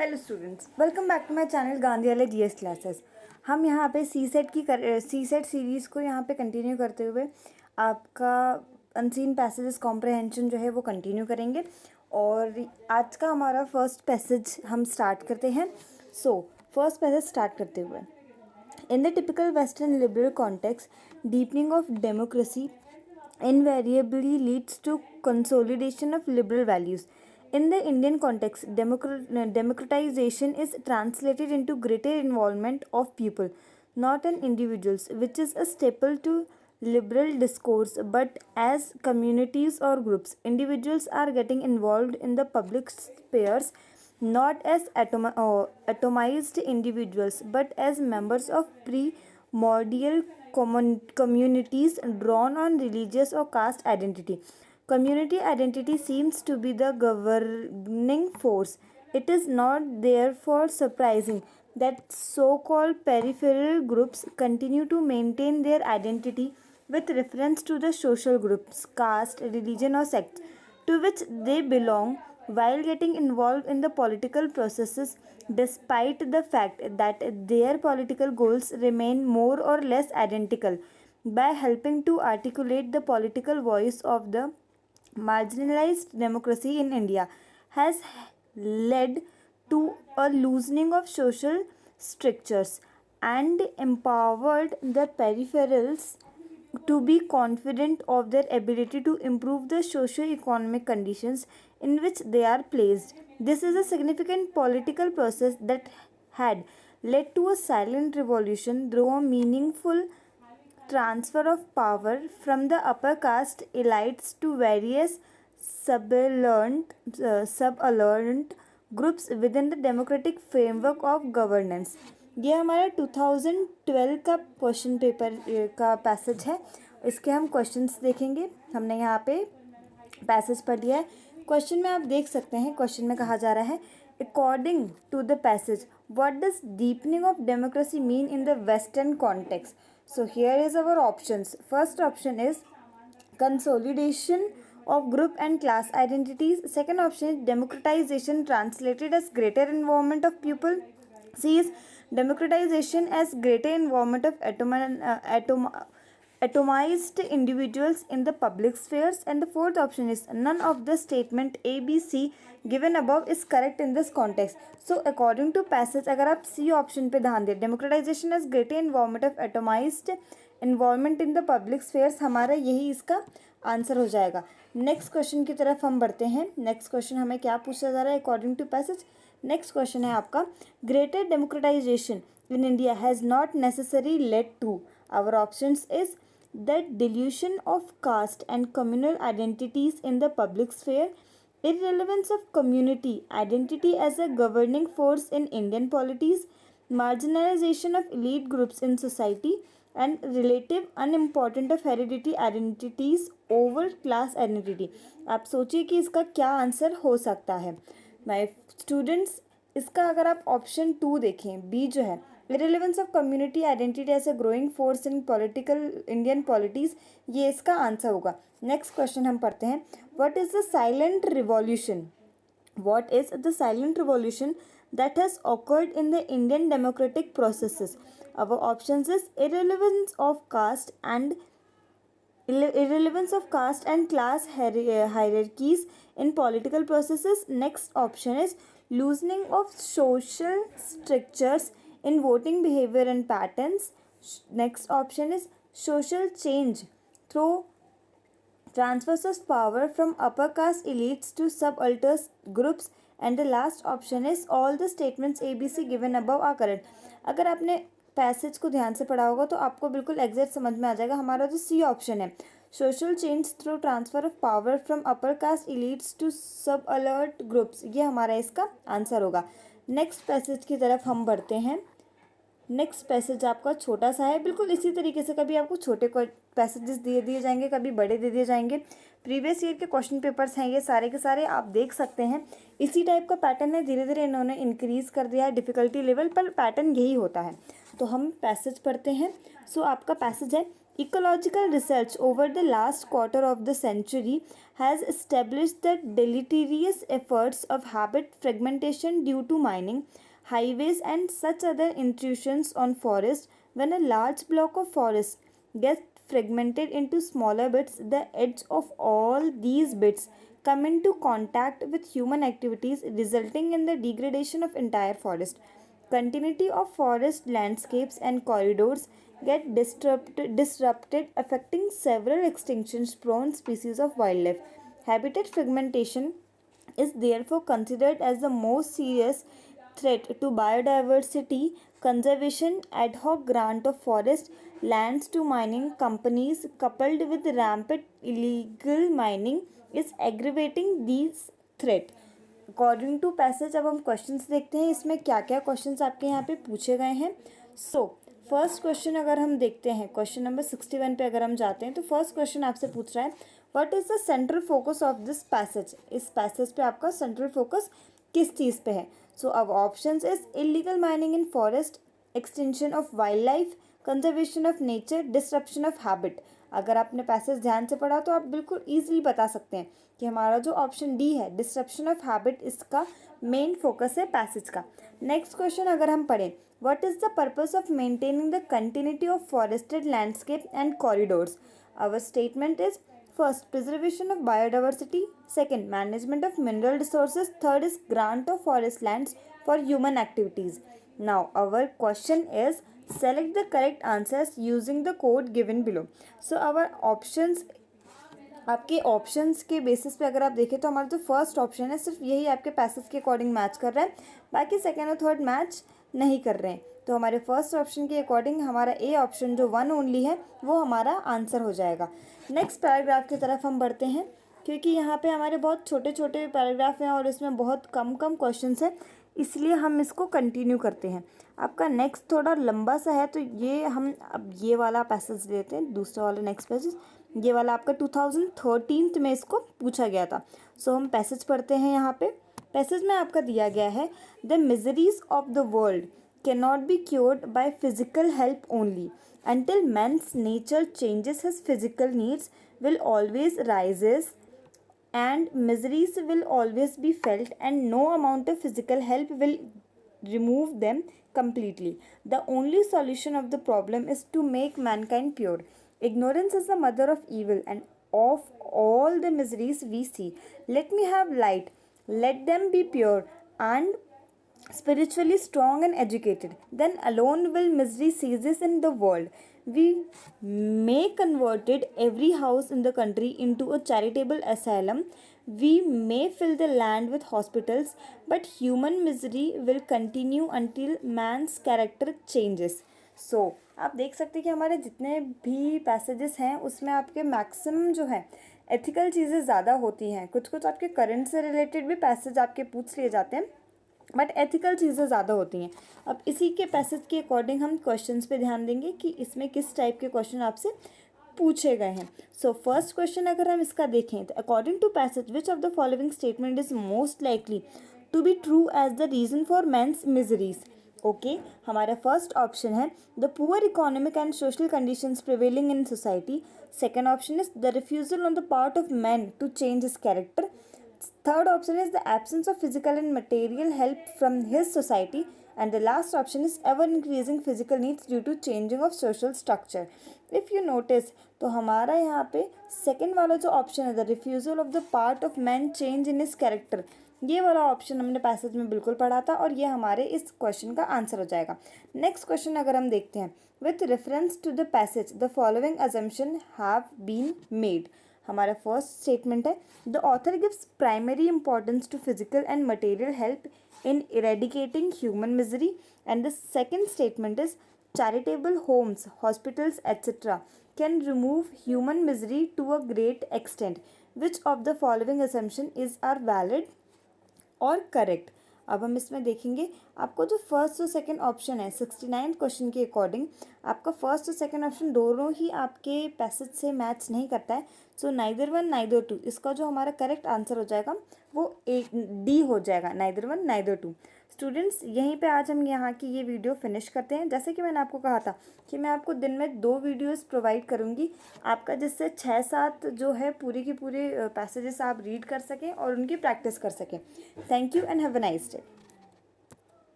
Hello students, welcome back to my channel Gandhi वाले GS classes. हम यहाँ पे सी सेट सीरीज़ को यहाँ पे कंटिन्यू करते हुए आपका अनसीन पैसेजेस कॉम्प्रहेंशन जो है वो कंटिन्यू करेंगे। और आज का हमारा फर्स्ट पैसेज हम स्टार्ट करते हैं। फर्स्ट पैसेज स्टार्ट करते हुए, in the typical western liberal context, deepening of democracy invariably leads to consolidation of liberal values. In the Indian context, democratization is translated into greater involvement of people, not in individuals, which is a staple to liberal discourse, but as communities or groups. Individuals are getting involved in the public spheres not as atomized individuals, but as members of primordial communities drawn on religious or caste identity. Community identity seems to be the governing force. It is not therefore surprising that so-called peripheral groups continue to maintain their identity with reference to the social groups, caste, religion or sect to which they belong while getting involved in the political processes, despite the fact that their political goals remain more or less identical. By helping to articulate the political voice of the marginalized, democracy in India has led to a loosening of social strictures and empowered the peripherals to be confident of their ability to improve the socio-economic conditions in which they are placed. This is a significant political process that had led to a silent revolution through a meaningful transfer of power from the upper caste elites to various subaltern groups within the democratic framework of governance. ये हमारा 2012 का question paper का passage है। इसके हम questions देखेंगे। हमने यहाँ पे पैसेज पढ़ लिया है। क्वेश्चन में आप देख सकते हैं, क्वेश्चन में कहा जा रहा है, according to the passage what does deepening of democracy mean in the western context. So here is our options. First option is consolidation of group and class identities. Second option is democratization translated as greater involvement of people. C is democratization as greater involvement of atomized individuals in the public spheres. And the fourth option is none of the statement A, B, C given above is correct in this context. So according to passage, अगर आप C option पे ध्यान दें, democratization as greater involvement of atomized involvement in the public spheres, हमारा यही इसका answer हो जाएगा. नेक्स्ट क्वेश्चन की तरफ हम बढ़ते हैं. नेक्स्ट क्वेश्चन हमें क्या पूछा जा रहा है according to passage. Next question है आपका, greater democratization in India has not necessary led to. Our options is the dilution of caste and communal identities in the public sphere, irrelevance of community identity as a governing force in Indian polities, marginalization of elite groups in society, and relative unimportant of hereditary identities over class identity. आप सोचिए कि इसका क्या answer हो सकता है my students. इसका अगर आप ऑप्शन 2 देखें, बी जो है, irrelevance of community identity as a growing force in political Indian polities, ये इसका आंसर होगा. नेक्स्ट क्वेश्चन हम पढ़ते हैं, what is the silent revolution. What is the silent revolution that has occurred in the Indian democratic processes? Our options is irrelevance of caste and class hierarchies in political processes. Next option is loosening of social structures in voting behavior and patterns. Next option is social change through transfers of power from upper caste elites to subaltern groups. And the last option is all the statements ABC given above are correct. अगर आपने passage को ध्यान से पढ़ा होगा तो आपको बिल्कुल एग्जैक्ट समझ में आ जाएगा. हमारा जो सी ऑप्शन है, social change through transfer of power from upper caste elites to subaltern groups, ये हमारा इसका आंसर होगा. नेक्स्ट पैसेज की तरफ हम बढ़ते हैं. नेक्स्ट पैसेज आपका छोटा सा है, बिल्कुल इसी तरीके से कभी आपको छोटे पैसेजेस दिए जाएंगे, कभी बड़े दे दिए जाएंगे. प्रीवियस ईयर के क्वेश्चन पेपर्स हैं ये सारे के सारे, आप देख सकते हैं इसी टाइप का पैटर्न है. धीरे धीरे इन्होंने इंक्रीज़ कर दिया है डिफ़िकल्टी लेवल, पर पैटर्न यही होता है. तो हम पैसेज पढ़ते हैं. सो आपका पैसेज है, Ecological research over the last quarter of the century has established that deleterious efforts of habitat fragmentation due to mining, highways, and such other intrusions on forests. When a large block of forest gets fragmented into smaller bits, the edge of all these bits come into contact with human activities, resulting in the degradation of entire forest. Continuity of forest landscapes and corridors get disrupted, affecting several extinction-prone species of wildlife. Habitat fragmentation is therefore considered as the most serious threat to biodiversity conservation. Ad hoc grant of forest lands to mining companies coupled with rampant illegal mining is aggravating these threat. According to passage अब हम questions देखते हैं इसमें क्या क्या questions आपके यहाँ पे पूछे गए हैं. सो फर्स्ट क्वेश्चन अगर हम देखते हैं, क्वेश्चन नंबर 61 पे अगर हम जाते हैं तो फर्स्ट क्वेश्चन आपसे पूछ रहा है what is the central focus of this passage. इस पैसेज पे आपका सेंट्रल फोकस किस चीज़ पे है. सो अब options is illegal mining in forest, extension of wild life, conservation of nature, disruption of habit. अगर आपने पैसेज ध्यान से पढ़ा तो आप बिल्कुल ईजिली बता सकते हैं कि हमारा जो ऑप्शन डी है डिसरप्शन ऑफ हैबिट इसका मेन फोकस है पैसेज का. नेक्स्ट क्वेश्चन अगर हम पढ़ें, what is the purpose of maintaining the continuity of forested landscape and corridors. Our statement is first preservation of biodiversity, second management of mineral resources, third is grant of forest lands for human activities. Now our question is select the correct answers using the code given below. So our options, आपके options के basis पे अगर आप देखें तो हमारा जो first option है सिर्फ यही आपके पैसेज के अकॉर्डिंग मैच कर रहा है, बाकी सेकेंड और थर्ड मैच नहीं कर रहे हैं. तो हमारे फर्स्ट ऑप्शन के अकॉर्डिंग हमारा ए ऑप्शन जो वन ओनली है वो हमारा आंसर हो जाएगा. नेक्स्ट पैराग्राफ की तरफ हम बढ़ते हैं क्योंकि यहाँ पे हमारे बहुत छोटे छोटे पैराग्राफ हैं और इसमें बहुत कम कम क्वेश्चंस हैं, इसलिए हम इसको कंटिन्यू करते हैं. आपका नेक्स्ट थोड़ा लंबा सा है तो ये हम अब ये वाला पैसेज लेते हैं, दूसरा वाला नेक्स्ट पैसेज. ये वाला आपका 2013 में इसको पूछा गया था. सो हम पैसेज पढ़ते हैं. यहाँ पे पैसेज में आपका दिया गया है the miseries of the world cannot be cured by physical help only. Until man's nature changes, his physical needs will always rises and miseries will always be felt, and no amount of physical help will remove them completely. The only solution of the problem is to make mankind pure. Ignorance is the mother of evil, and of all the miseries we see, let me have light, let them be pure and spiritually strong and educated, then alone will misery ceases in the world. We may converted every house in the country into a charitable asylum, we may fill the land with hospitals, but human misery will continue until man's character changes. So आप देख सकते हैं कि हमारे जितने भी passages हैं उसमें आपके मैक्सिमम जो है एथिकल चीज़ें ज़्यादा होती हैं. कुछ कुछ आपके करंट से रिलेटेड भी पैसेज आपके पूछ लिए जाते हैं बट एथिकल चीज़ें ज़्यादा होती हैं. अब इसी के पैसेज के अकॉर्डिंग हम क्वेश्चंस पे ध्यान देंगे कि इसमें किस टाइप के क्वेश्चन आपसे पूछे गए हैं. सो फर्स्ट क्वेश्चन अगर हम इसका देखें तो according to passage which of the following statement is most likely to be true as the reason for man's miseries. Okay, हमारा फर्स्ट ऑप्शन है the poor economic and social conditions prevailing in society. Second option is the refusal on the part of man to change his character. Third option is the absence of physical and material help from his society, and the last option is ever increasing physical needs due to changing of social structure. If you notice तो हमारा यहाँ पे second वाला जो option है the refusal of the part of man change in his character, ये वाला option हमने पैसेज में बिल्कुल पढ़ा था और ये हमारे इस क्वेश्चन का आंसर हो जाएगा. नेक्स्ट क्वेश्चन अगर हम देखते हैं with reference to the passage the following assumption have been made. हमारा फर्स्ट स्टेटमेंट है the author gives primary importance to physical and material help in eradicating human misery, and the second statement is charitable homes, hospitals etcetera can remove human misery to a great extent. Which of the following assumption is are valid और correct. अब हम इसमें देखेंगे आपको जो first और second option है 69 question के अकॉर्डिंग आपका फर्स्ट और सेकंड ऑप्शन दोनों ही आपके पैसेज से मैच नहीं करता है. So neither one neither two, इसका जो हमारा करेक्ट आंसर हो जाएगा वो एक डी हो जाएगा, neither one neither two. Students यहीं पे आज हम यहाँ की ये वीडियो फिनिश करते हैं। जैसे कि मैंने आपको कहा था कि मैं आपको दिन में 2 वीडियोस प्रोवाइड करूँगी आपका, जिससे 6-7 जो है पूरी की पूरी पैसेजेस आप रीड कर सकें और उनकी प्रैक्टिस कर सकें। Thank you and have a nice day.